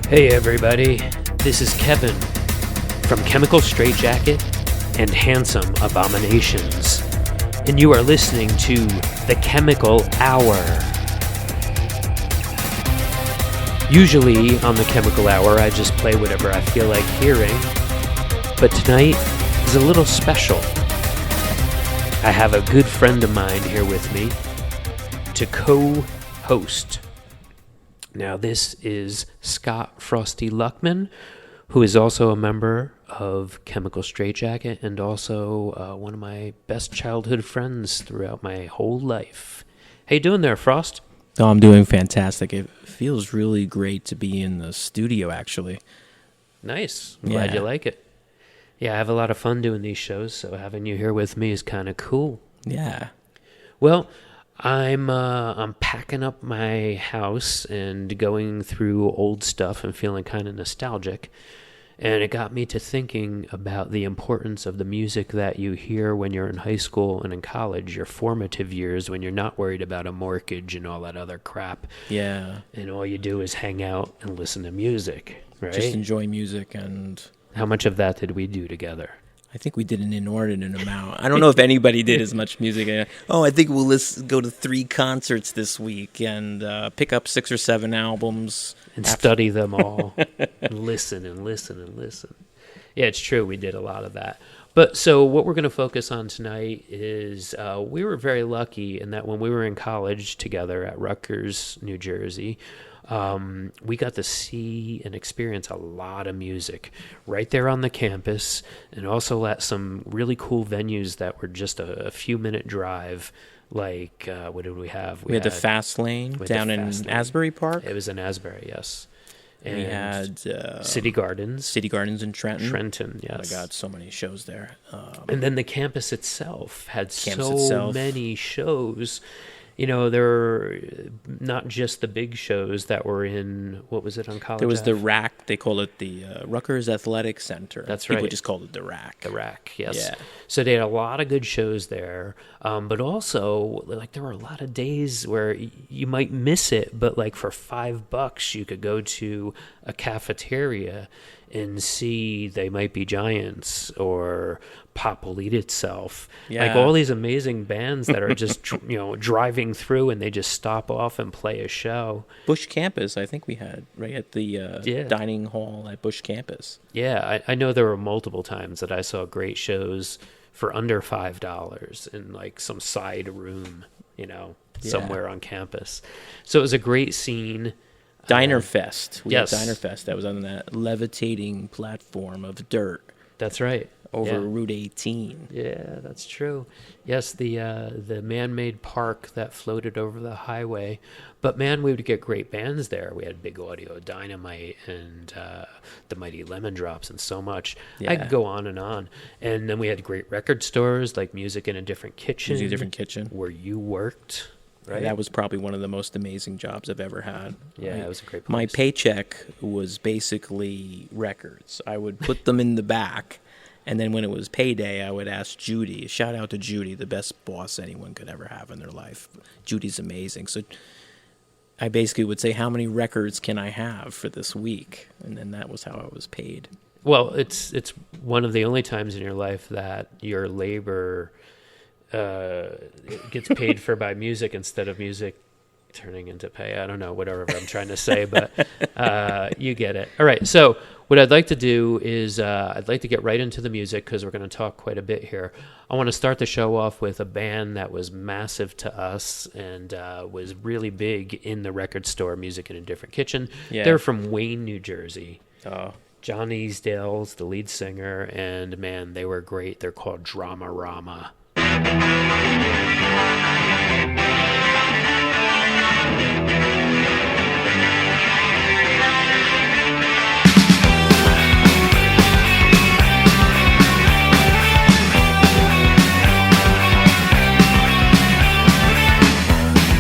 Hey everybody, this is Kevin from Chmcl Shw and Handsome Abominations, and you are listening to the Chmcl Hour. Usually on the Chmcl Hour I just play whatever I feel like hearing, but tonight is a little special. I have a good friend of mine here with me to co-host. Now, this is Scott Frosty Luckman, who is also a member of Chmcl Shw and also one of my best childhood friends throughout my whole life. How you doing there, Frost? Oh, I'm doing fantastic. It feels really great to be in the studio, actually. Nice. Glad you like it. Yeah, I have a lot of fun doing these shows, so having you here with me is kind of cool. Yeah. Well, I'm packing up my house and going through old stuff and feeling kind of nostalgic. And it got me to thinking about the importance of the music that you hear when you're in high school and in college, your formative years when you're not worried about a mortgage and all that other crap. Yeah. And all you do is hang out and listen to music, right? Just enjoy music. And how much of that did we do together? I think we did an inordinate amount. I don't know if anybody did as much music. I think we'll go to 3 concerts this week and pick up 6 or 7 albums. And study them all. And listen and listen and listen. Yeah, it's true. We did a lot of that. But so what we're going to focus on tonight is we were very lucky in that when we were in college together at Rutgers, New Jersey, we got to see and experience a lot of music right there on the campus, and also at some really cool venues that were just a few minute drive. Like, what did we have? We had the Fast Lane down in Asbury Park. It was in Asbury, yes. And we had City Gardens. City Gardens in Trenton. Trenton, yes. Oh my God, so many shows there. And then the campus itself had so many shows. You know, there were not just the big shows that were in, what was it on College There was Ave? the RAC. They call it the Rutgers Athletic Center. That's right. People just called it the RAC. The RAC, yes. Yeah. So they had a lot of good shows there. But also, like, there were a lot of days where you might miss it, but like for $5 you could go to a cafeteria and see They Might Be Giants or Pop Will Eat Itself. Yeah. Like all these amazing bands that are just driving through and they just stop off and play a show. Bush Campus, I think we had, right at the dining hall at Bush Campus. Yeah, I know there were multiple times that I saw great shows for under $5 in like some side room, somewhere on campus. So it was a great scene. Diner Fest. We yes. had Diner Fest. That was on that levitating platform of dirt. That's right. Over Route 18. Yeah, that's true. Yes, the man-made park that floated over the highway. But man, we would get great bands there. We had Big Audio Dynamite and the Mighty Lemon Drops and so much. Yeah. I could go on. And then we had great record stores like Music in a Different Kitchen. Music in a Different Kitchen. Where you worked. Right. That was probably one of the most amazing jobs I've ever had. Yeah, it was a great place. My paycheck was basically records. I would put them in the back, and then when it was payday, I would ask Judy. Shout out to Judy, the best boss anyone could ever have in their life. Judy's amazing. So I basically would say, how many records can I have for this week? And then that was how I was paid. Well, it's one of the only times in your life that your labor it gets paid for by music instead of music turning into pay. I don't know, whatever I'm trying to say, but you get it. All right, so what I'd like to do is I'd like to get right into the music because we're going to talk quite a bit here. I want to start the show off with a band that was massive to us and was really big in the record store, Music in a Different Kitchen. Yeah. They're from Wayne, New Jersey. Oh. John Easdale's the lead singer, and man, they were great. They're called Drama Rama.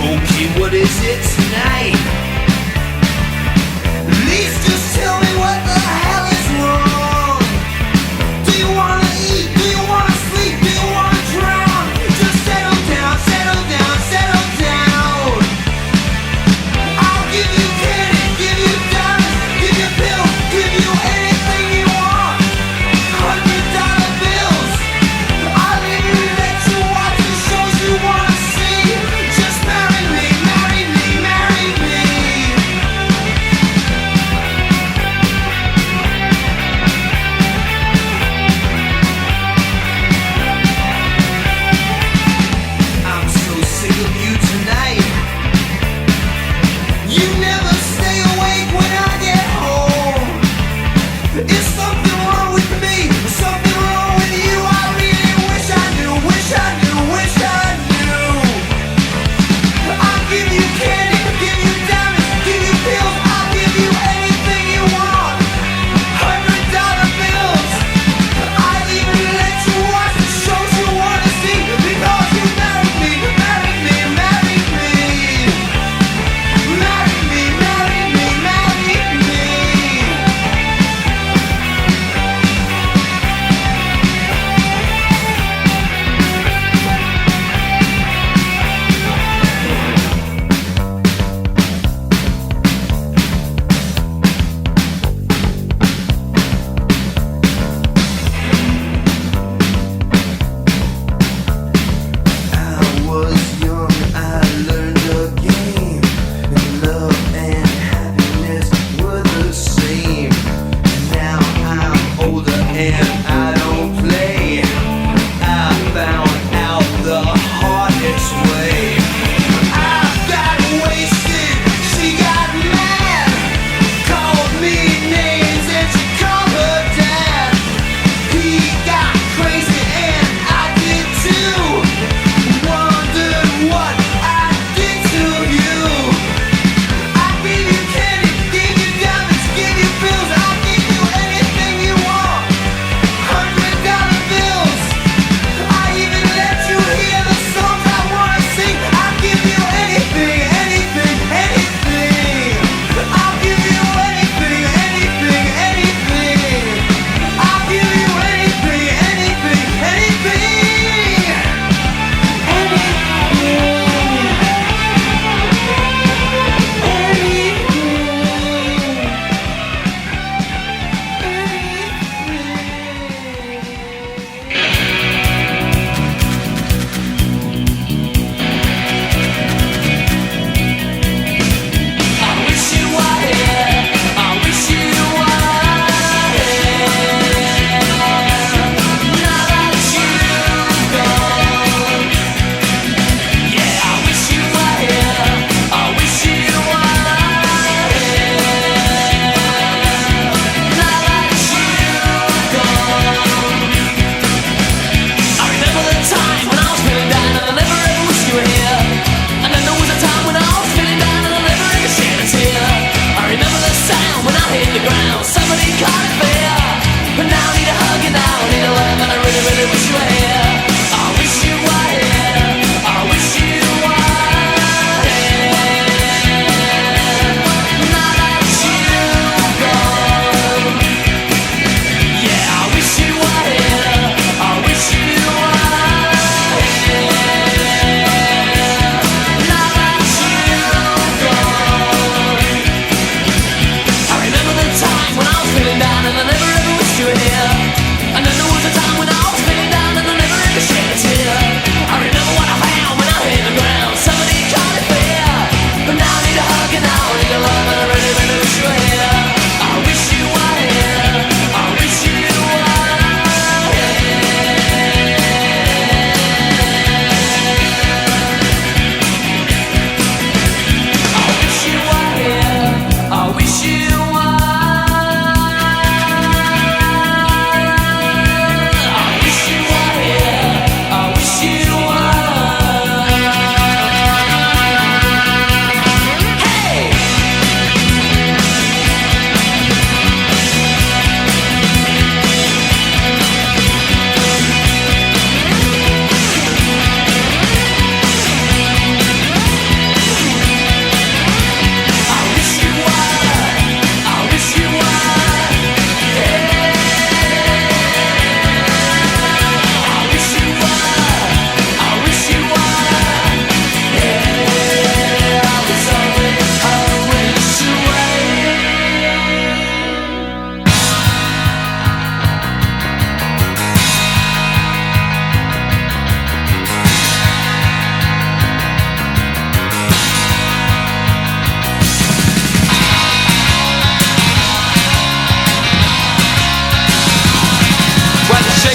Okay, what is it tonight? At least just tell me what the hell is wrong. Do you wanna eat? Do you wanna sleep? Do you wanna drown? Just settle down, settle down, settle down. I'll give you candy, give you diamonds, give you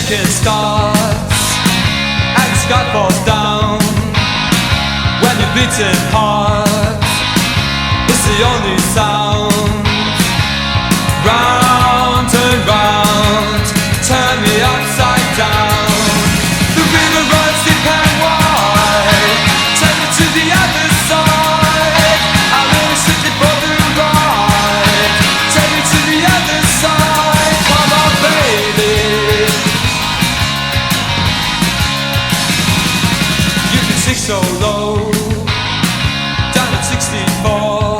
shaking starts and the sky falls down. When you're beating heart, it's the only sound. Round and round, turn me upside down. The river runs deep and wide, take me to the other side. I'm really strictly for the ride, take me to the other side. Come on, baby. You can sing so low, down at 64,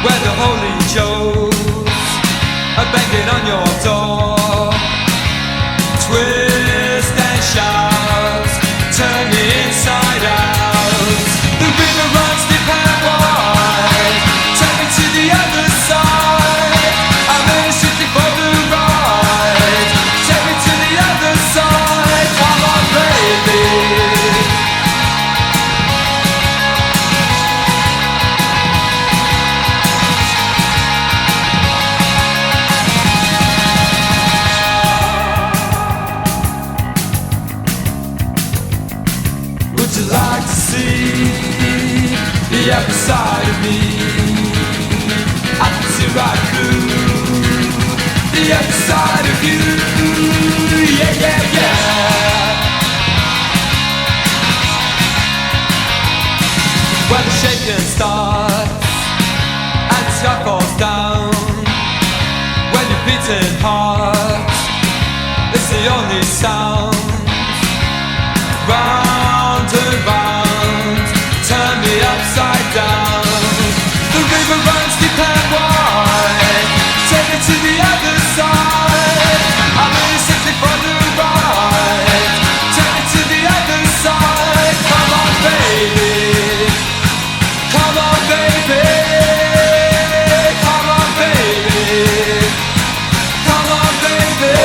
where the holy Joes are banging on your door. Twist and shout, turn me inside out. The river runs deep and wide, take me to the other side. I'm really strictly for the ride, take me to the other side. Come on, baby. Would you like to see the other side of me? I can see right through the other side of you. Yeah, yeah, yeah. When the shaking starts and the sky falls down, when you're beating heart, it's the only sound. Round and round, turn me upside down. The river runs deep and wide, take me to the other side. I'm really simply for the ride, take me to the other side. Come on, baby. Come on, baby. Come on, baby. Come on, baby.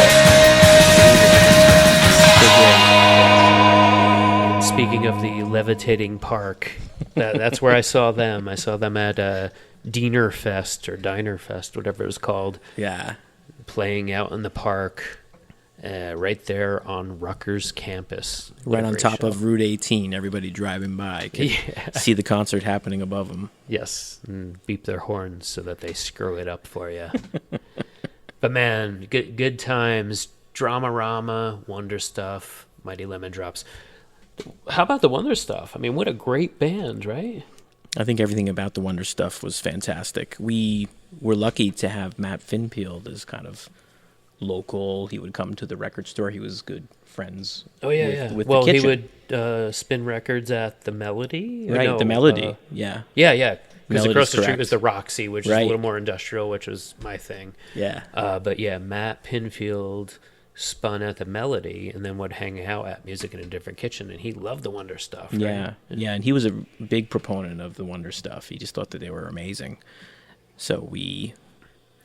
Speaking of the levitating park, that's where I saw them. I saw them at Diener Fest or Diner Fest, whatever it was called, Yeah. playing out in the park right there on Rutgers campus. What Right a on great top show. of Route 18, everybody driving by can Yeah. see the concert happening above them. Yes, and beep their horns so that they screw it up for you. But man, good times, Dramarama, Wonder Stuff, Mighty Lemon Drops. How about the Wonder Stuff? I mean, what a great band, right? I think everything about the Wonder Stuff was fantastic. We were lucky to have Matt Finfield as kind of local. He would come to the record store. He was good friends with Well, the he kitchen. would spin records at the Melody. Or Right, no, the Melody. Yeah. Yeah, yeah. Because Melody's across the street correct. was the Roxy, which is a Right. little more industrial, which was my thing. Yeah. But yeah, Matt Pinfield spun at the Melody and then would hang out at Music in a Different Kitchen, and he loved the Wonder Stuff. Right? Yeah. Yeah. And he was a big proponent of the Wonder Stuff. He just thought that they were amazing. So we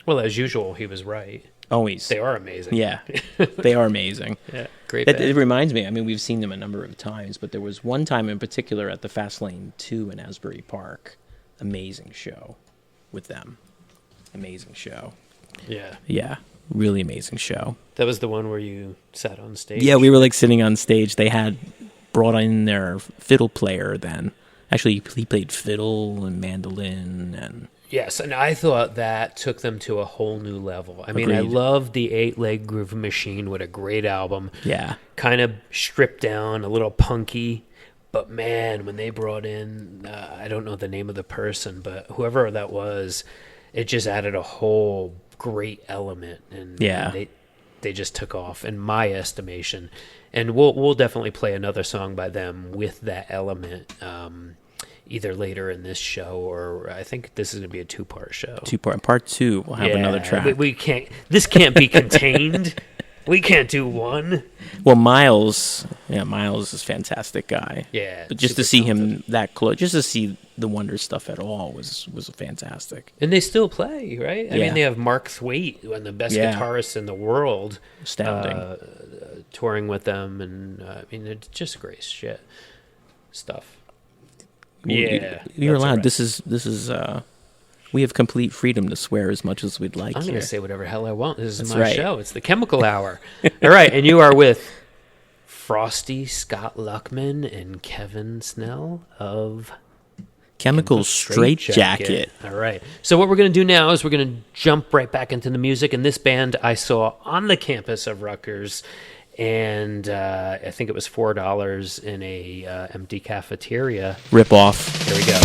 Well, as usual, he was right. always. They are amazing. Yeah. They are amazing. Yeah, great It band. reminds me, I mean, we've seen them a number of times, but there was one time in particular at the Fastlane 2 in Asbury Park. Amazing show with them. Amazing show. Yeah. Yeah. Really amazing show. That was the one where you sat on stage. Yeah, we were like sitting on stage. They had brought in their fiddle player then. Actually, he played fiddle and mandolin and Yes, and I thought that took them to a whole new level. I mean, I Agreed. loved the 8-Leg Groove Machine. What a great album. yeah. Kind of stripped down, a little punky. But man, when they brought in, I don't know the name of the person, but whoever that was, it just added a whole great element. And Yeah. they just took off, in my estimation. And we'll definitely play another song by them with that element. Either later in this show, or I think this is going to be a 2-part show. Part 2, we'll have another track. We can't. This can't be contained. We can't do one. Well, Miles is a fantastic guy. Yeah, But just super to see talented. Him that close, just to see the Wonder Stuff at all was fantastic. and they still play, right? I Yeah. mean, they have Mark Thwaite, one of the best Yeah. guitarists in the world, Astounding. touring with them, and I mean, it's just great shit stuff. Well, Yeah, you're that's allowed. all right. This is We have complete freedom to swear as much as we'd like. I'm going here. to say whatever the hell I want. This is That's my right. show. It's the Chmcl Hour. All right, and you are with Frosty, Scott Luckman, and Kevin Snell of Chmcl Straitjacket. All right. So what we're going to do now is we're going to jump right back into the music. And this band I saw on the campus of Rutgers, and I think it was $4 in a empty cafeteria. Rip off. Here we go.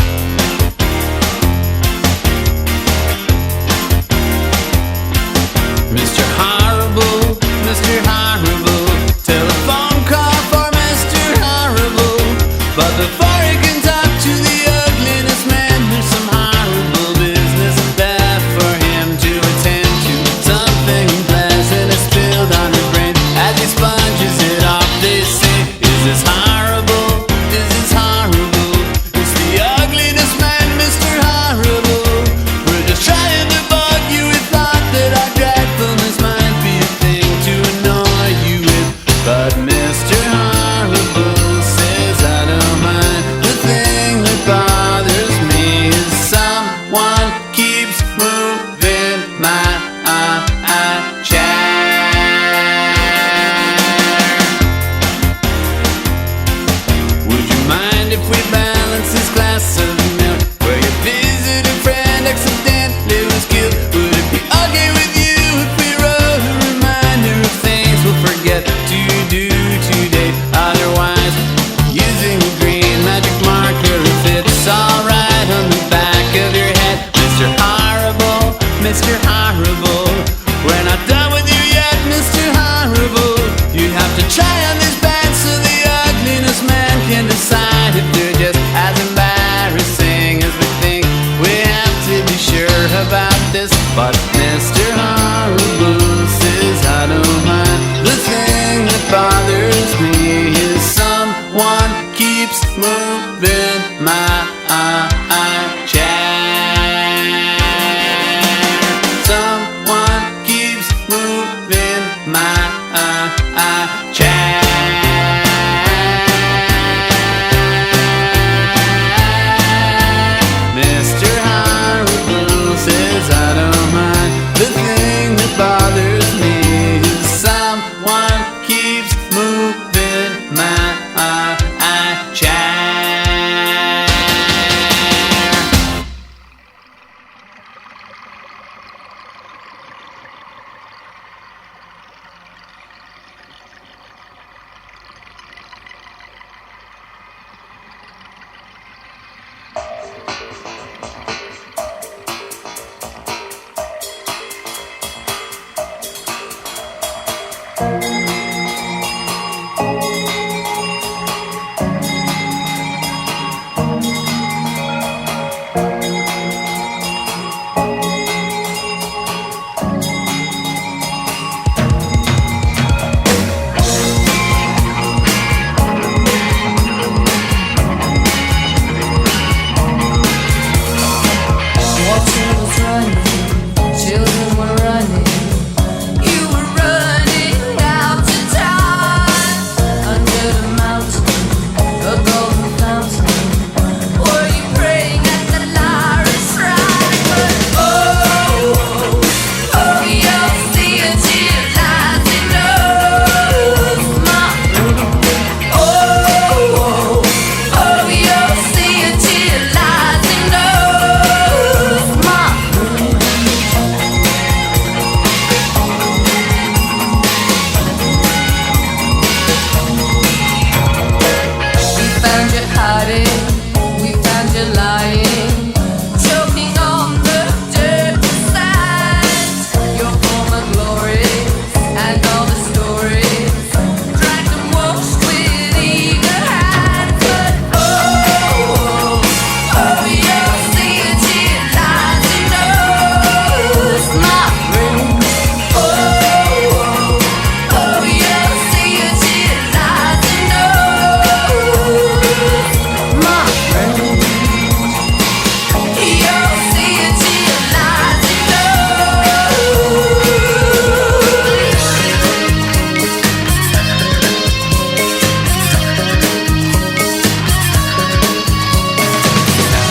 Mr. Horrible, Mr. Horrible, telephone call for Mr. Horrible. But before he can talk to the ugliness man, there's some horrible business left for him to attend to. Something pleasant is spilled on his brain as he sponges it off. They say, is this horrible? Is this horrible? It's the ugliness man, Mr. Horrible. We're just trying to bug you with thought that our dreadfulness might be a thing to annoy you with. But Mr. Horrible says I don't mind. The thing that bothers me is someone keeps moving my chair. Would you mind if we balance this glass of milk where your visiting friend accidentally was killed? Would it be okay with you if we wrote a reminder of things we'll forget to do today? Otherwise, using a green magic marker if it's alright on the back of your head. Mr. Horrible, Mr. Horrible, we're not done with you yet, Mr. Horrible. You have to try on this band so the ugliness man can decide if they're just as embarrassing as we think. We have to be sure about this. But Mr. Horrible says I don't mind. The thing that bothers me is someone keeps moving my chair. Someone keeps moving my chair. Mr. Horrible says I don't mind. The thing that bothers me is someone keeps moving my chair. Children were running, you were running out to die. Under the mountain, a golden fountain, were you praying at the Lyra's shrine? But oh, you'll see a tear lies in those my oh, you'll see a tear lies in those my. We found you hiding, we found you lying, choking on the dirty side. Your former glories and all the stories, dragged and washed with eager hands. But oh, you'll see a tear lies in those, my friend. Oh, you'll see a tear lies in those, my friend. You'll see a tear lies in those.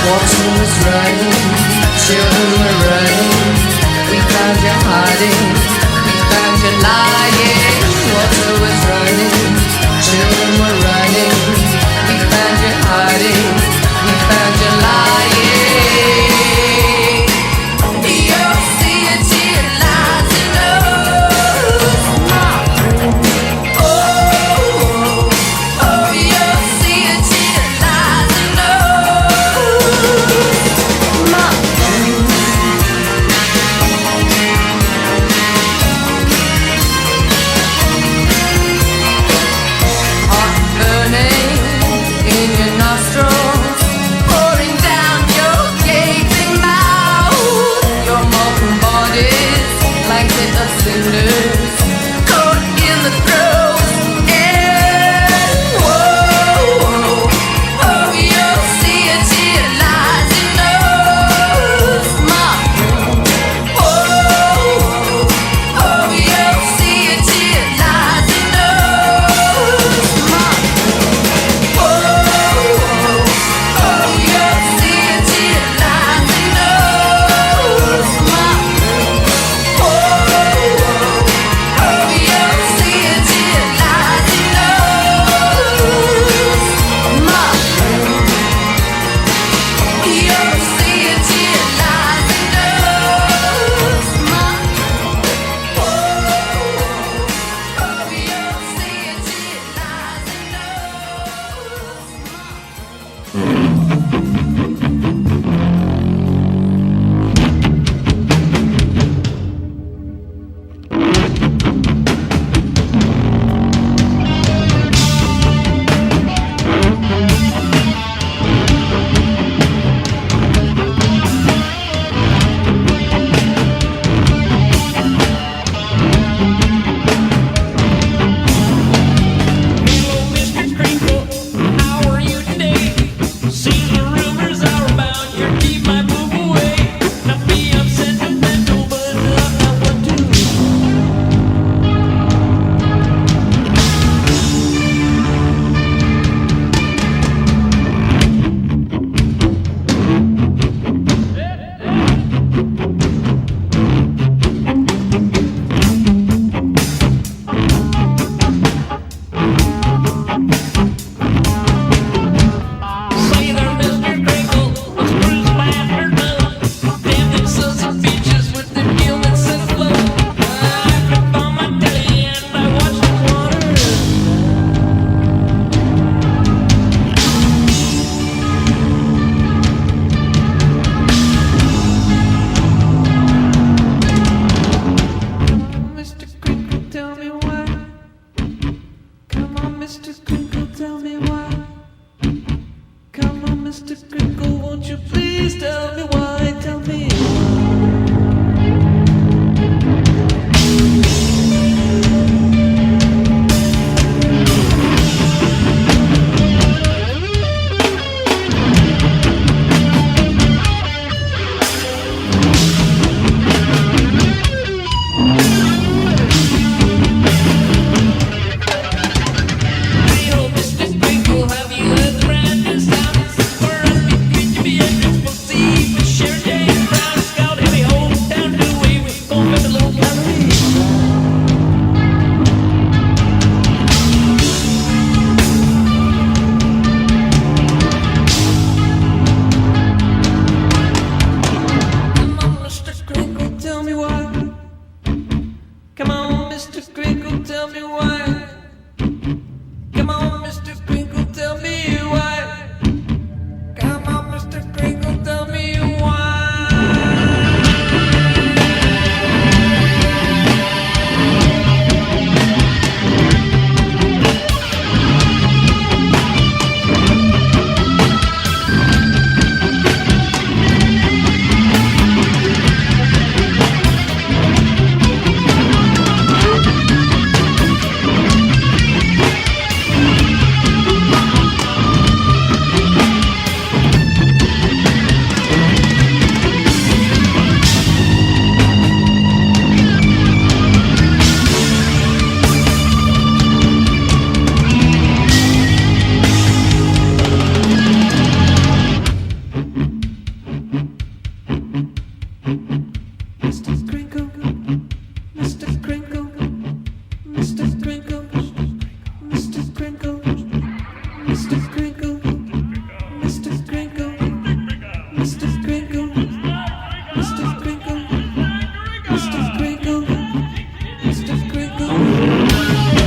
Water was running, Children were running, we found you hiding, we found you lying. Water was running, children were running, we found you hiding, we found you lying. You'll see it till your lies and knows. Oh, oh, you'll see it till your lies and knows. Hot burning in your nostrils, pouring down your gaping mouth. Your molten bodies like bit of cinders, caught in the throes. And whoa, oh, you'll see it till your lies and knows. Whoa, oh, you'll see it till your lies and knows. Whoa, oh, you'll see it till your lies and knows. Whoa, oh, you'll see it till your lies and knows. You'll see it till your lies and knows. Whoa, oh, you'll see it till your lies and knows. Mr. Crinkle, how are you today? See the rumors are about your keep my boob away. Not me, I'm sentimental, but I'm not one to. Say there, Mr. Crinkle, let's cruise my afternoon. Damn them sons of bitches with them gilments and flow. I flip on my telly and I watch the water. Mr. Crinkle, tell me why. Come on, Mr. Crinkle, tell me why. Come on, Mr. Crinkle, won't you please tell me why? Tell me why. Hey, oh, Mr. Crinkle, have you heard the brand new sound? For us, could you be exposed? Mr. Crinkle, Mr. Crinkle, Mr. Crinkle, Mr. Crinkle.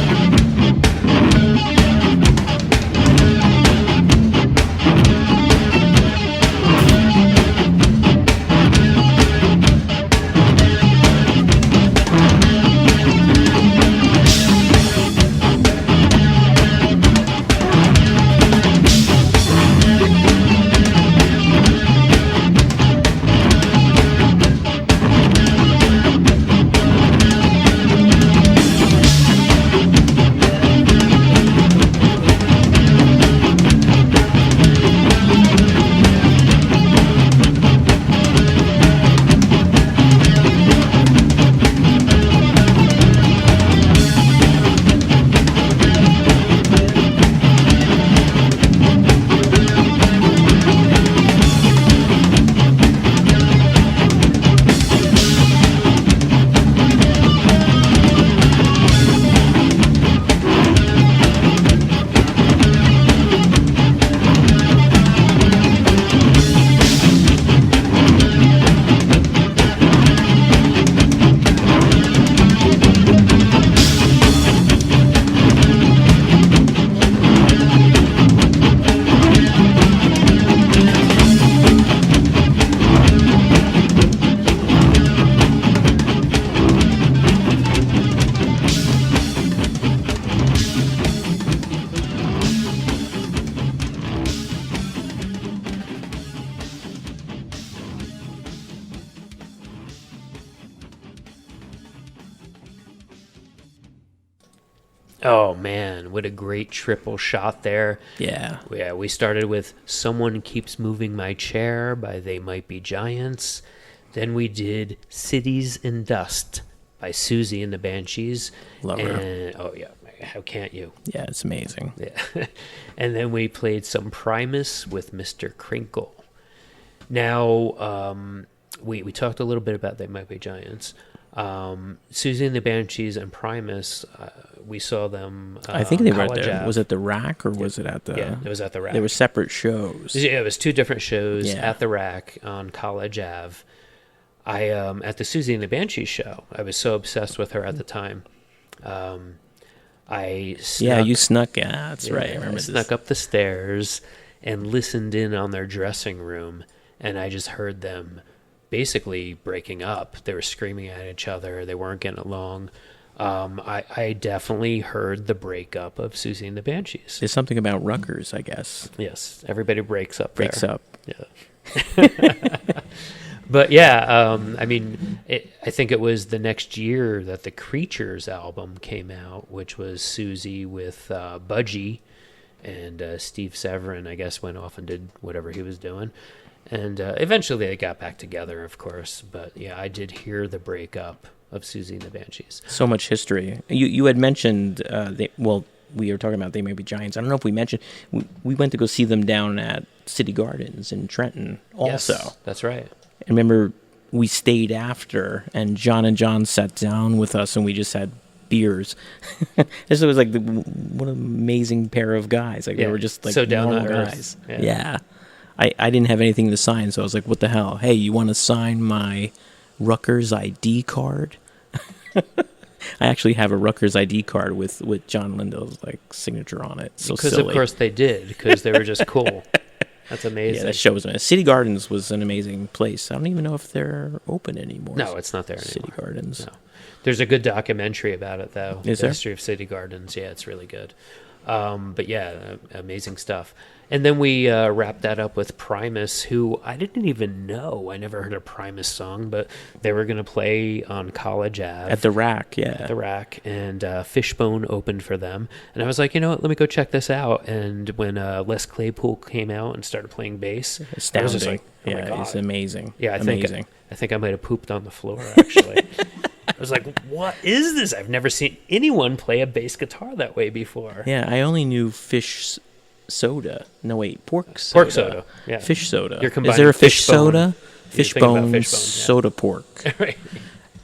Oh man, what a great triple shot there. Yeah. Yeah, we started with Someone Keeps Moving My Chair by They Might Be Giants. Then we did Cities in Dust by Susie and the Banshees. Love her. And, oh yeah, how can't you? Yeah, it's amazing. Yeah. And then we played some Primus with Mr. Crinkle. Now, we talked a little bit about They Might Be Giants. Susie and the Banshees and Primus, we saw them. I think they were at College the, Ave. was it the Rack or was it at the? Yeah, it was at the Rack. They were separate shows. Yeah, it was two different shows Yeah. at the Rack on College Ave. I at the Susie and the Banshees show, I was so obsessed with her at the time. I snuck, Yeah, you snuck. Yeah, that's right. I I remember snuck this. up the stairs and listened in on their dressing room, and I just heard them basically breaking up. They were screaming at each other. They weren't getting along. I definitely heard the breakup of Susie and the Banshees. There's something about Rutgers, I guess. Yes, everybody breaks up. Breaks there. up. Yeah. But yeah, I mean, I think it was the next year that the Creatures album came out, which was Susie with Budgie, and Steve Severin, I guess, went off and did whatever he was doing. And eventually they got back together, of course. But yeah, I did hear the breakup of Susie and the Banshees. So much history. You had mentioned, we were talking about They May Be Giants. I don't know if we mentioned, we went to go see them down at City Gardens in Trenton also. Yes, that's right. I remember we stayed after, and John sat down with us, and we just had beers. This was like what an amazing pair of guys. Like Yeah, they were just like so down to normal earth. guys. Yeah. Yeah. I didn't have anything to sign, so I was like, what the hell? Hey, you want to sign my Rutgers ID card? I actually have a Rutgers ID card with John Lindell's like signature on it. So Because silly. of course they did, because they were just cool. That's amazing. Yeah, that show was amazing. City Gardens was an amazing place. I don't even know if they're open anymore. No, it's not there anymore. City Gardens. No. There's a good documentary about it, though. Is the there? history of City Gardens. Yeah, it's really good. But yeah, amazing stuff. And then we wrapped that up with Primus, who I didn't even know. I never heard a Primus song, but they were going to play on College Ave. At the Rack, yeah. At the Rack, and Fishbone opened for them. And I was like, you know what, let me go check this out. And when Les Claypool came out and started playing bass, Astounding. I was just like, oh my yeah, God. it's amazing. Yeah, I amazing. think I might have pooped on the floor, actually. I was like, what is this? I've never seen anyone play a bass guitar that way before. Yeah, I only knew fish soda. No, wait, pork soda. Pork soda, yeah. Fish soda. You're Is combining there a fish Fishbone. soda? You're thinking about Fishbone, Fishbone, yeah. soda pork. Right.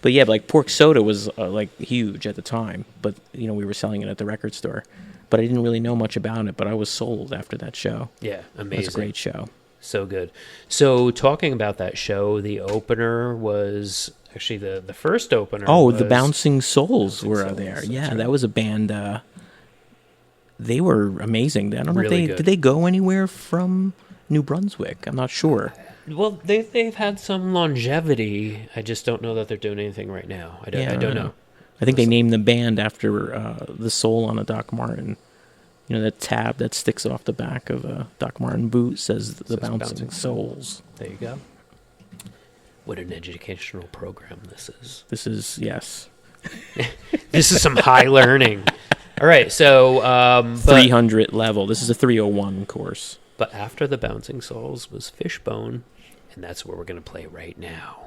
But yeah, like pork soda was like huge at the time. But, you know, we were selling it at the record store. But I didn't really know much about it, but I was sold after that show. Yeah, It amazing. was a great show. So good. So talking about that show, the opener was actually the first opener. Oh, the was Bouncing Souls Bouncing were Souls, there. that's Yeah, right. that was a band. They were amazing. I don't know Really if good. did they go anywhere from New Brunswick. I'm not sure. Well, they've had some longevity. I just don't know that they're doing anything right now. I don't know. I think they named the band after the soul on a Doc Martin. You know, that tab that sticks off the back of a Doc Martin boot says the Bouncing Souls. There you go. What an educational program this is. This is, yes. This is some high learning. All right, so... 300 level. This is a 301 course. But after the Bouncing Souls was Fishbone, and that's what we're going to play right now.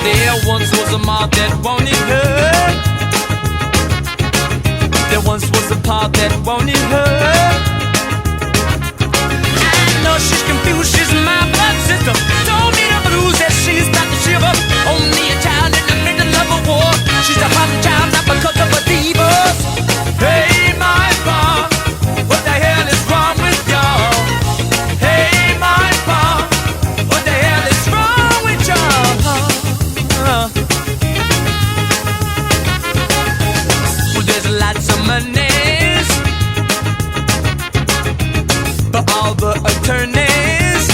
There once was a mob that wanted her. There once was a pub that wanted her. I know she's confused, she's my blood sister. Told me the blues that she's about to shiver. Only a child in the middle of a war. She's a hot child, not because of her divas. Hey, my bar, what the hell is wrong with y'all? Hey, my bar, what the hell is wrong with y'all? Well, there's lots of monies, but all the attorneys.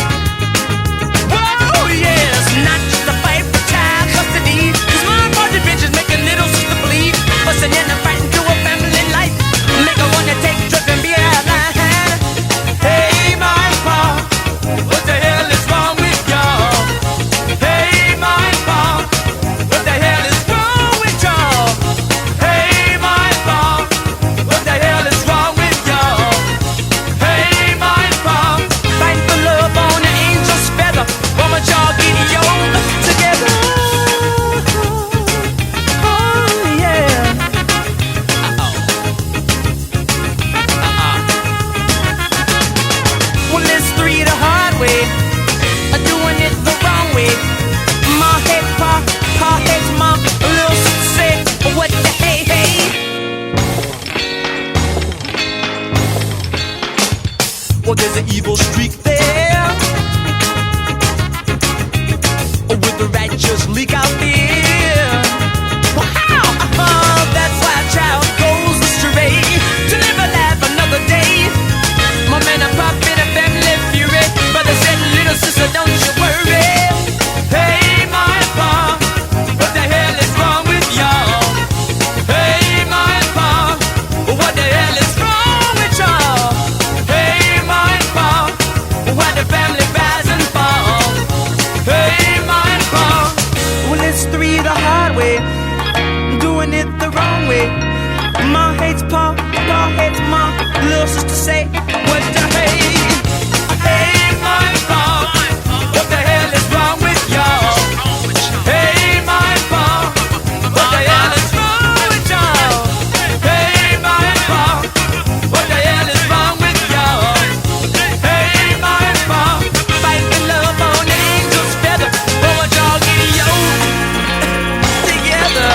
Whoa, yes, not just a fight for child custody. These smart party bitches make a little sister believe. Busting in and fighting to a family life. Make her wanna take drugs and be out line. Hey, my pa, what the hell is wrong with y'all? Hey, my pa, what the hell is wrong with y'all? Hey, my pa, what the hell is wrong with y'all? Hey, my pa, fight for love on an angel's feather. Why don't y'all get young together? Oh, yeah. Well, it's three the hard way, doing it the wrong way. My head, pa head's mom, a little sister said, what the hey, hey. Well, there's an evil streak there, with the righteous leak out there. Wow, that's why a child goes astray to live a life another day. My man, I'm popping a family fury. Brother said, little sister, don't you worry. Hey, my pa, what the hell is wrong with y'all? Hey, my pa, what the hell is wrong with y'all? Hey, my pa, why the family rise and fall? Hey, my pa, well, it's three the hard way, doing it the wrong way. Ma hates pa hates ma. Little sister say, what the hey? Hey, my pa, what the hell is wrong with y'all? Hey, my pa, what the hell is wrong with y'all? Hey, my pa, what the hell is wrong with y'all? Hey, my pa, fight for love on an angel's feather. Why don't y'all get young together?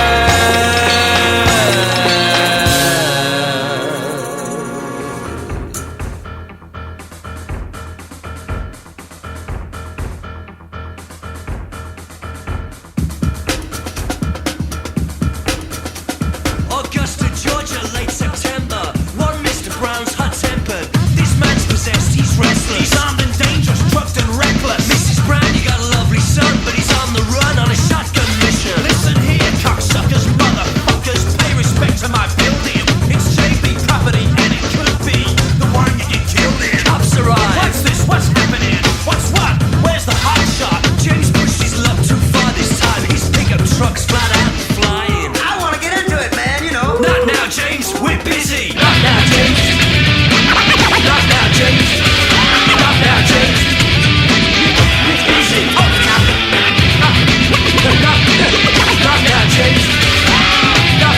Augusta, Georgia, late September. One Mr. Brown's hot-tempered. This man's possessed, he's restless. He's armed and dangerous, drugged and reckless. Mrs. Brown, you got a lovely son, but he's on the run on a shotgun mission. Listen here, cocksuckers, motherfuckers, pay respect to my building. It's JB property, and it could be the one you get killed in. Cops arrive. What's this? What's happening? What's what? Where's the hot shot? James pushed his luck too far this time. His pickup truck's flat out and flying. I wanna get into it, man, you know. Not now, James. We're busy. Not now, James. Not now, James. Not now, James. We're busy. Oh, not now, James. Not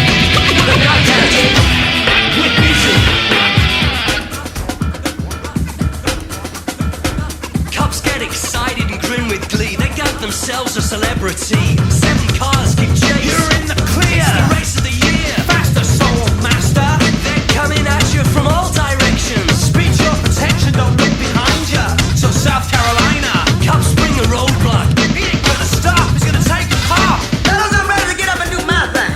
a celebrity. 7 cars keep chase. You're in the clear. It's the race of the year. Faster, soul master. They're coming at you from all directions. Speed your protection, don't look behind you. So South Carolina, cops bring a roadblock. He ain't gonna stop, he's gonna take the car. Fellas, I'm ready to get up and do my thing.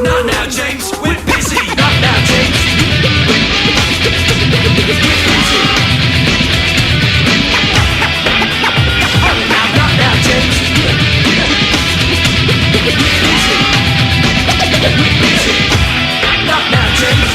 Not now, James, we're busy. Not now, James. We're busy. Not now, James. We're busy. We're busy. Not now, James.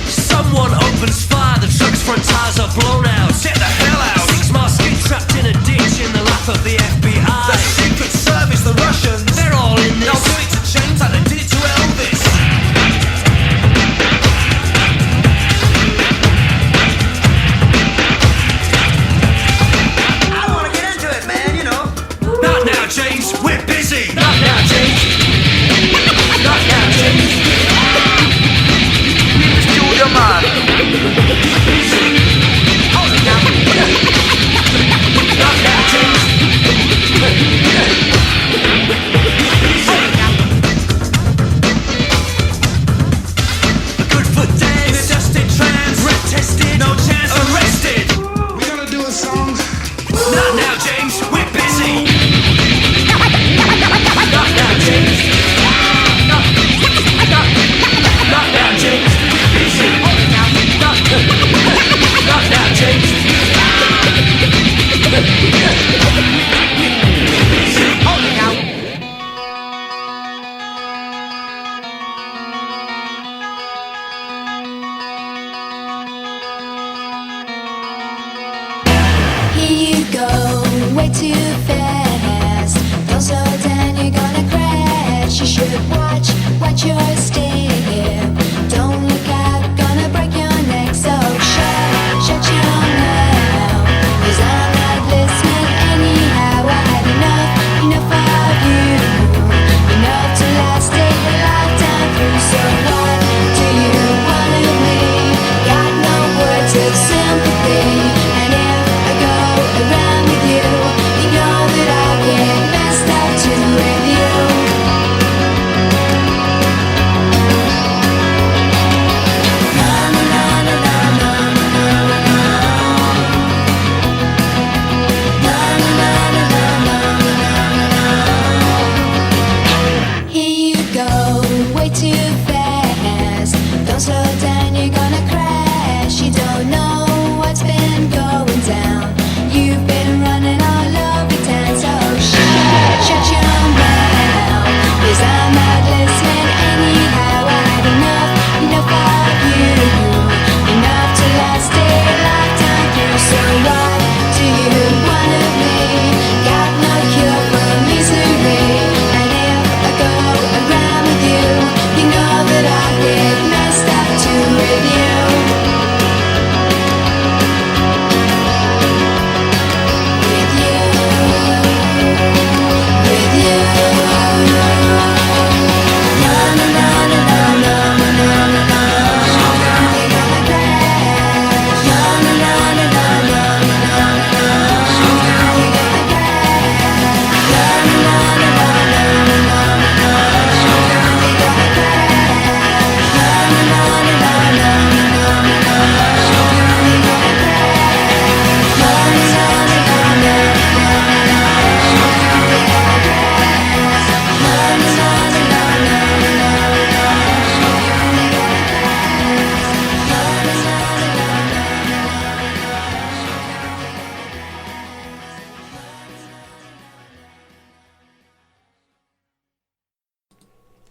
Someone opens fire, the truck's front tires are blown out. Get the hell out! 6 miles get trapped in a ditch in the lap of the FBI. The Secret Service, the Russians. They're all in this. They'll do it to James like they did it to Elvis. I wanna get into it, man, you know. Not now, James. We're busy. Not now, James. Not now, James. Studio man. Busy. Hold it now. Not now, James. Good for days. Adjusted trans. Red tested. No chance. Arrested. We're gonna do a song. Not now, James. We're busy. Not now, James. Not now, James. We're busy. Not now, James. Hold it now. Here you go, way too fast. Don't slow down, you're gonna crash. You should watch your step. Don't look out, gonna break your neck. So shut your mouth. 'Cause I'm not listening anyhow. I had enough of you. Enough to last a lifetime through. So what do you want of me? Got no words of sympathy. And if I go around with you, you know that I get messed up too with you. Na na na na na na na na na. Na na na na na na na na. Here you go, way too fast. Don't slow down, you're gonna crash. You don't know what's been going down. You've been running all over town. So shut your mouth. 'Cause I'm not listening anyhow. I had enough of you. Enough to last a lifetime through. So what do you want of me? Got no cure for misery. And if I go around with you, you know that I get messed up too with you. With you. With you. Na na na na na na na na na. You're gonna crash. Na na na na na na na na na. You're gonna crash. Na na na na na na na na. You're gonna crash. Na na na na na na na na. You're gonna crash. Na na na na na na na na.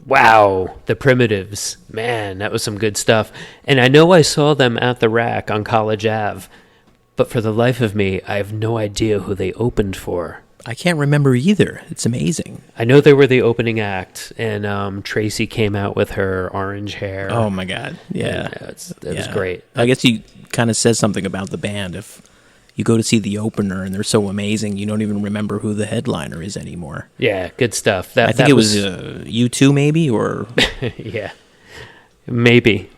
Wow, the Primitives. Man, that was some good stuff. And I know I saw them at the Rack on College Ave, but for the life of me, I have no idea who they opened for. I can't remember either. It's amazing. I know they were the opening act, and Tracy came out with her orange hair. Oh my God. Yeah. And, it was great. I guess he kind of says something about the band if you go to see the opener and they're so amazing, you don't even remember who the headliner is anymore. Yeah, good stuff. I think it was U2 maybe, or yeah, maybe.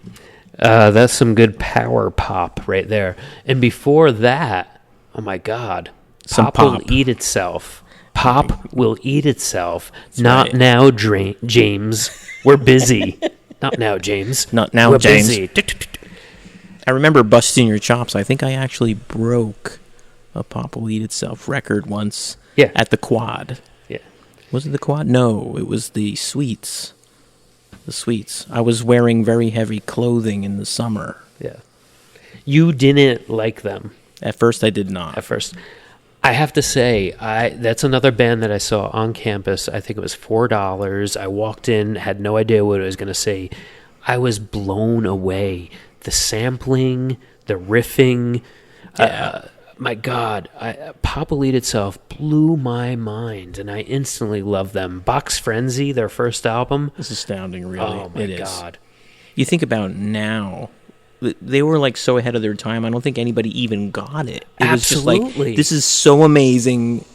That's some good power pop right there. And before that, oh my God, Some pop pop. will eat itself. Pop will eat itself. That's Not right. now, James. We're busy. Not now, James. Not now, We're James. busy. I remember busting your chops. I think I actually broke a Pop Will Eat Itself record once. Yeah. At the Quad. Yeah. Was it the Quad? No, it was the Sweets. The Sweets. I was wearing very heavy clothing in the summer. Yeah. You didn't like them At first, I did not. at first. I have to say, that's another band that I saw on campus. I think it was $4. I walked in, had no idea what I was going to say. I was blown away. The sampling, the riffing. My God, Pop Will Eat Itself blew my mind, and I instantly loved them. Box Frenzy, their first album. It's astounding, really. Oh, my It is. God. You think about now, they were like so ahead of their time. I don't think anybody even got it. It was just Absolutely. like, this is so amazing.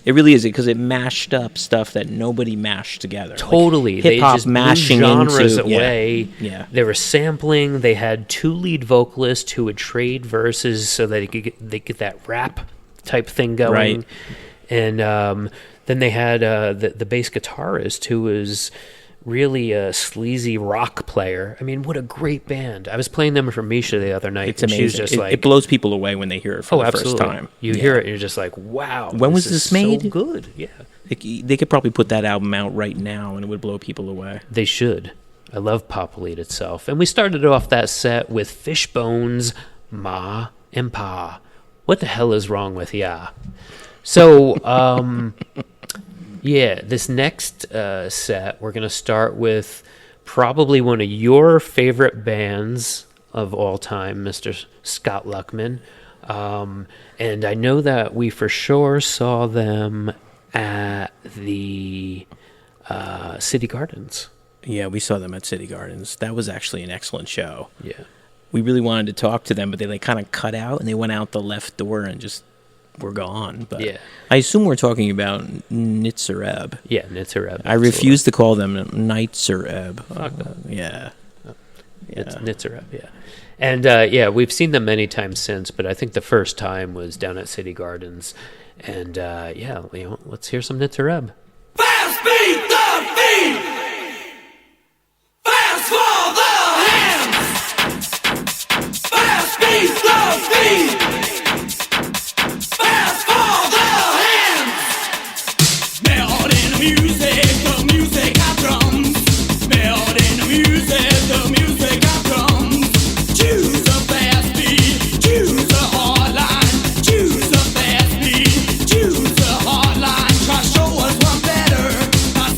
It really is, because it mashed up stuff that nobody mashed together. Totally. Like They hip-hop just blew mashing genres into away. Yeah. They were sampling. They had two lead vocalists who would trade verses so that they get that rap type thing going. Right. And then they had the bass guitarist who was really a sleazy rock player. I mean, what a great band. I was playing them for Misha the other night. It's and amazing. She was just It, like, it blows people away when they hear it for the absolutely. first time. You hear it and you're just like, wow. When was is this made? So good. Yeah. They could probably put that album out right now and it would blow people away. They should. I love Pop Will Eat Itself. And we started off that set with Fishbone's Ma and Pa. What the hell is wrong with ya? So, yeah, this next set, we're going to start with probably one of your favorite bands of all time, Mr. Scott Luckman. And I know that we for sure saw them at the City Gardens. Yeah, we saw them at City Gardens. That was actually an excellent show. Yeah. We really wanted to talk to them, but they like kind of cut out and they went out the left door and just were gone. But Yeah. I assume we're talking about Nitzareb. Yeah, Nitzareb. I refuse to call them Nitzareb. Fuck that. Yeah. It's Nitzareb, yeah. And yeah, we've seen them many times since, but I think the first time was down at City Gardens. And yeah, let's hear some Nitzareb. Fast beat the feet. Fast for the hands. Fast beat the feet. Fast for the hands. Melt in the music got drums. Melt in the music got drums. Choose a fast beat, choose a hard line. Choose a fast beat, choose a hard line. Try to show us one better. Not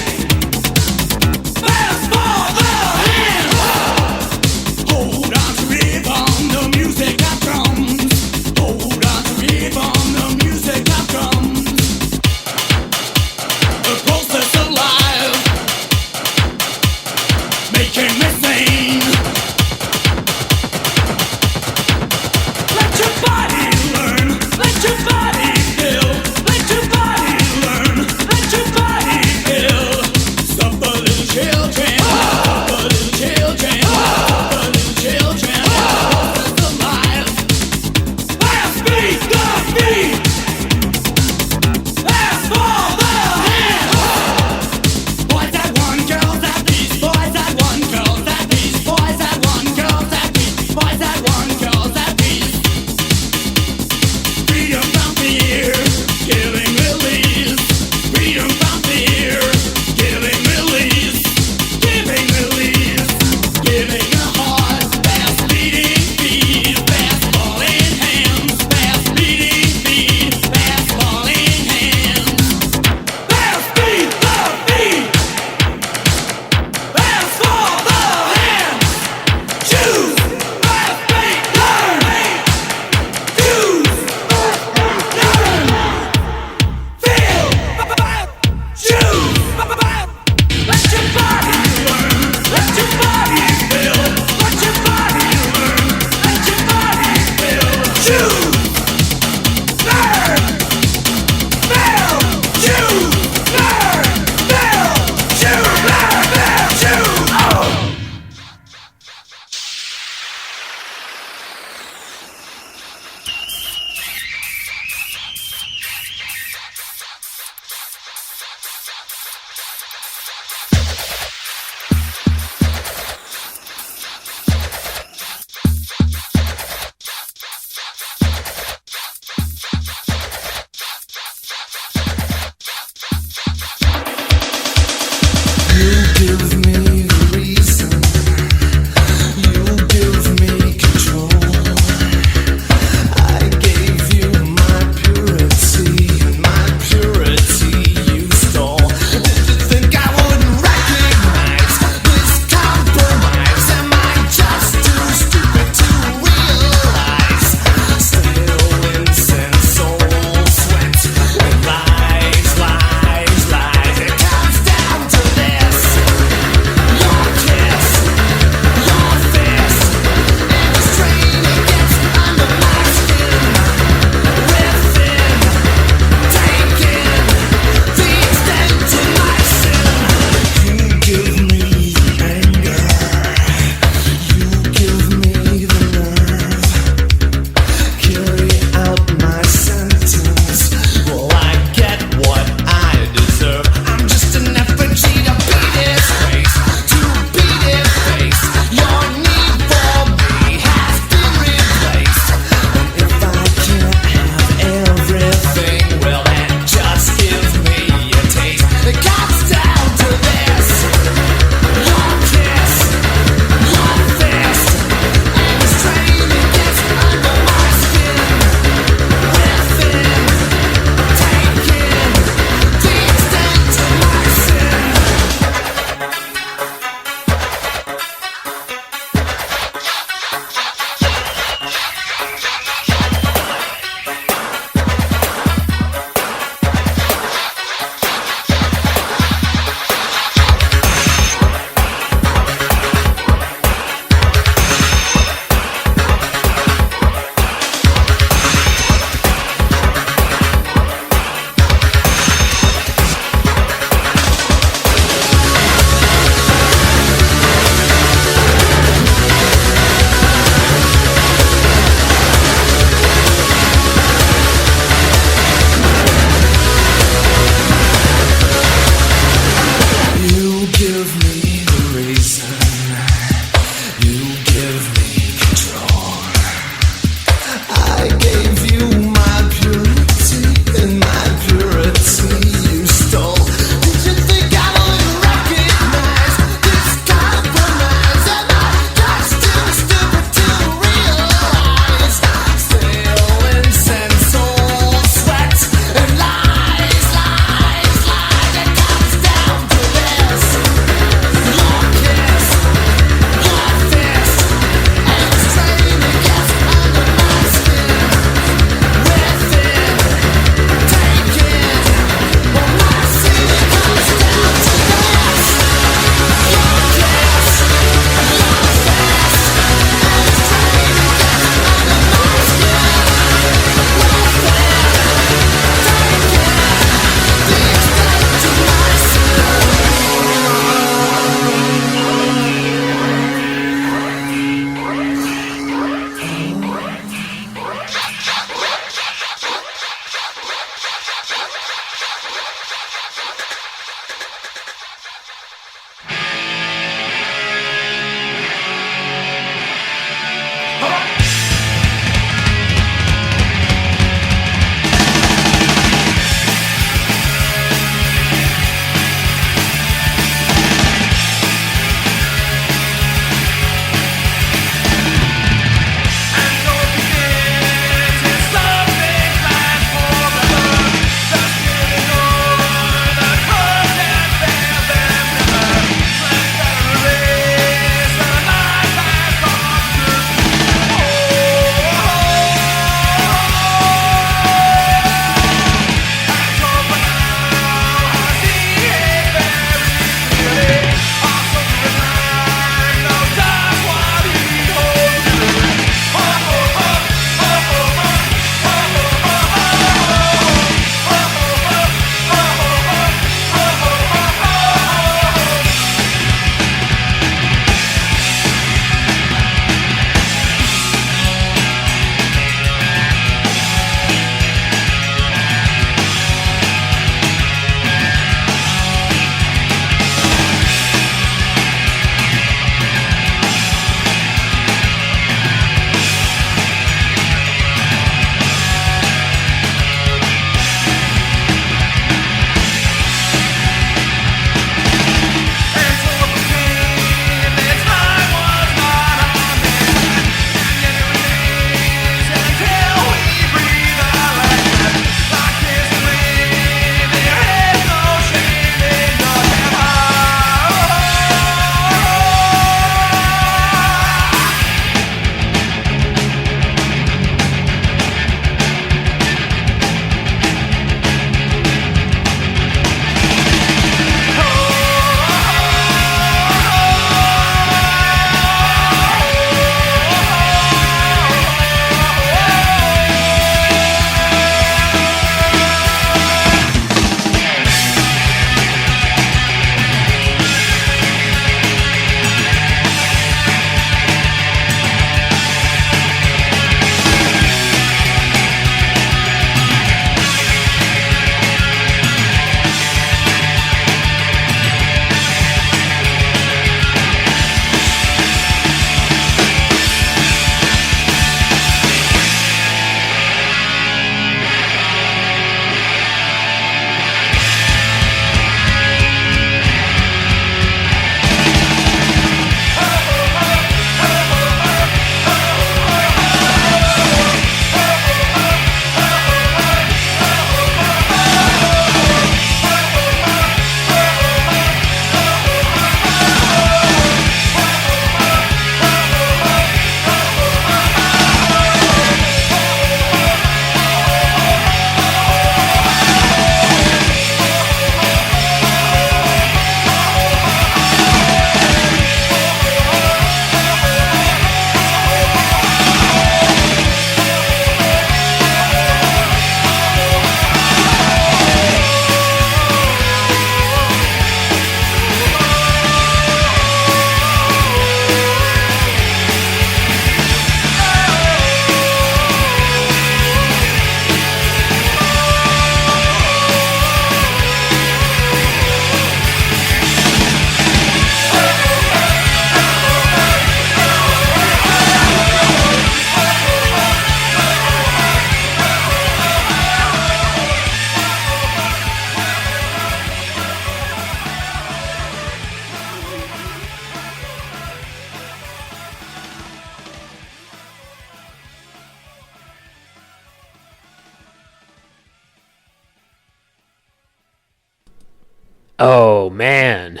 Oh, man.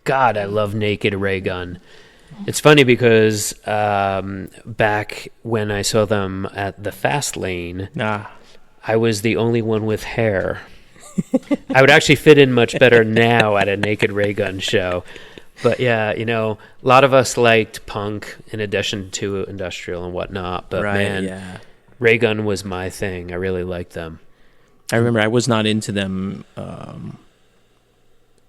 God, I love Naked Ray Gun. It's funny because back when I saw them at the Fast Lane, I was the only one with hair. I would actually fit in much better now at a Naked Ray Gun show. But yeah, a lot of us liked punk in addition to industrial and whatnot. But man, Ray Gun was my thing. I really liked them. I remember I was not into them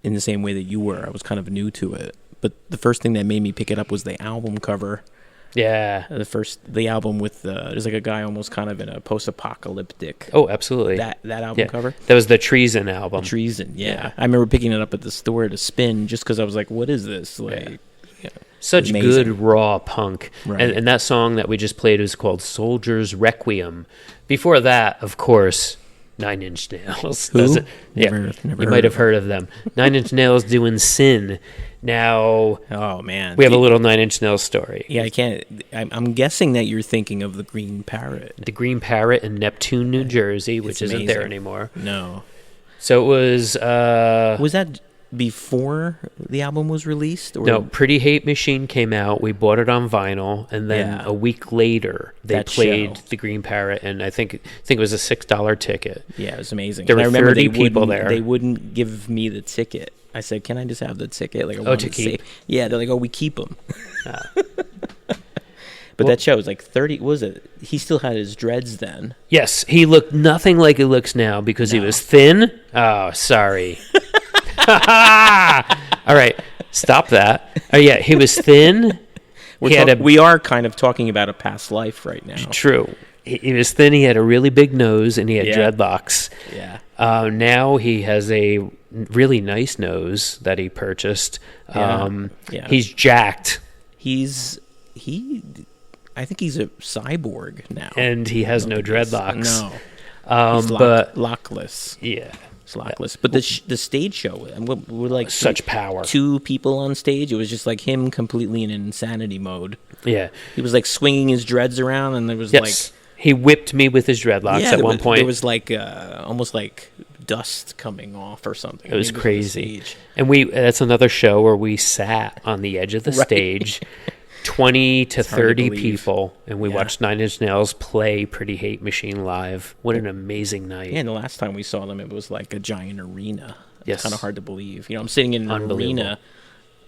in the same way that you were. I was kind of new to it. But the first thing that made me pick it up was the album cover. Yeah. The album with there's like a guy almost kind of in a post-apocalyptic. Oh, absolutely. That album cover. That was the Treason album. Treason, yeah. I remember picking it up at the store to spin just because I was like, what is this? Like, Such amazing. good raw punk. Right. And that song that we just played was called Soldier's Requiem. Before that, of course, Nine Inch Nails. Who? Never You might have heard of them. Nine Inch Nails doing Sin. Now, oh man, we have a little Nine Inch Nails story. Yeah, I can't. I'm guessing that you're thinking of the Green Parrot. The Green Parrot in Neptune, New Jersey, which It's isn't there amazing. anymore. No. So it was... was that before the album was released? Or? No, Pretty Hate Machine came out. We bought it on vinyl, and then a week later they That played show. the Green Parrot, and I think it was a $6 ticket. Yeah, it was amazing. There were I remember 30 people there. They wouldn't give me the ticket. I said, "Can I just have the ticket?" Like, I wanted to keep? Yeah, they're like, "Oh, we keep them." But that show was like 30. What was it? He still had his dreads then. Yes, he looked nothing like he looks now because he was thin. Oh, sorry. All right, stop that. Oh yeah, he was thin. We are kind of talking about a past life right now. True. He was thin. He had a really big nose, and he had dreadlocks. Yeah. Now he has a really nice nose that he purchased. He's jacked. I think he's a cyborg now, and he has no dreadlocks. No, he's but lockless. Yeah, it's lockless. But the stage show, and we're like such power. 2 people on stage. It was just like him completely in insanity mode. Yeah, he was like swinging his dreads around, and there was like he whipped me with his dreadlocks at one point. There was like almost like dust coming off or something. It was crazy. And that's another show where we sat on the edge of the stage. 20 to 30 people, and we watched Nine Inch Nails play Pretty Hate Machine live. What an amazing night. Yeah, and the last time we saw them, it was like a giant arena. Yes. It's kind of hard to believe. I'm sitting in an arena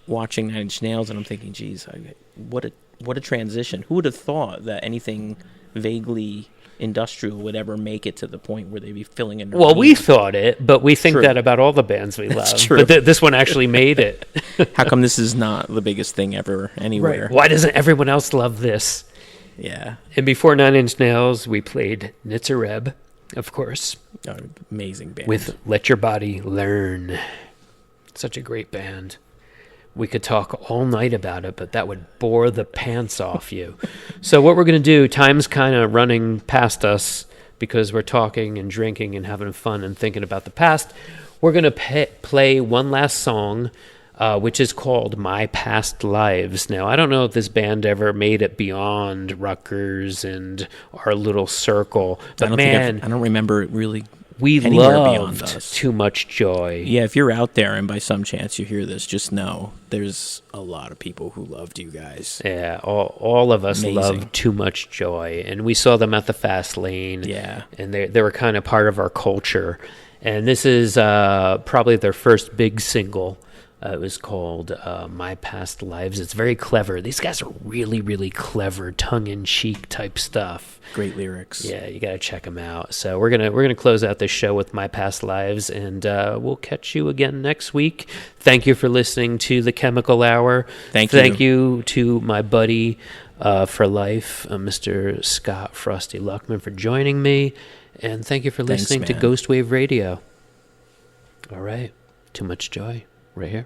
watching Nine Inch Nails, and I'm thinking, geez, what a transition. Who would have thought that anything vaguely industrial would ever make it to the point where they'd be filling in. Well, we thought it, but we think that about all the bands we love. True. But this one actually made it. How come this is not the biggest thing ever anywhere? Right. Why doesn't everyone else love this? Yeah. And before Nine Inch Nails, we played Nitzareb, of course. Amazing band. With Let Your Body Learn. Such a great band. We could talk all night about it, but that would bore the pants off you. So what we're going to do, time's kind of running past us because we're talking and drinking and having fun and thinking about the past. We're going to play one last song, which is called My Past Lives. Now, I don't know if this band ever made it beyond Rutgers and our little circle, but I don't remember it really. We loved Too Much Joy. Yeah, if you're out there and by some chance you hear this, just know there's a lot of people who loved you guys. Yeah, all of us loved Too Much Joy. And we saw them at the Fast Lane. Yeah. And they were kind of part of our culture. And this is probably their first big single. It was called My Past Lives. It's very clever. These guys are really, really clever, tongue-in-cheek type stuff. Great lyrics. Yeah, you got to check them out. So we're gonna close out this show with My Past Lives, and we'll catch you again next week. Thank you for listening to the Chmcl Hour. Thank you to my buddy for life, Mr. Scott Frosty Luckman, for joining me, and thank you for listening to Ghost Wave Radio. All right, Too Much Joy. Right here.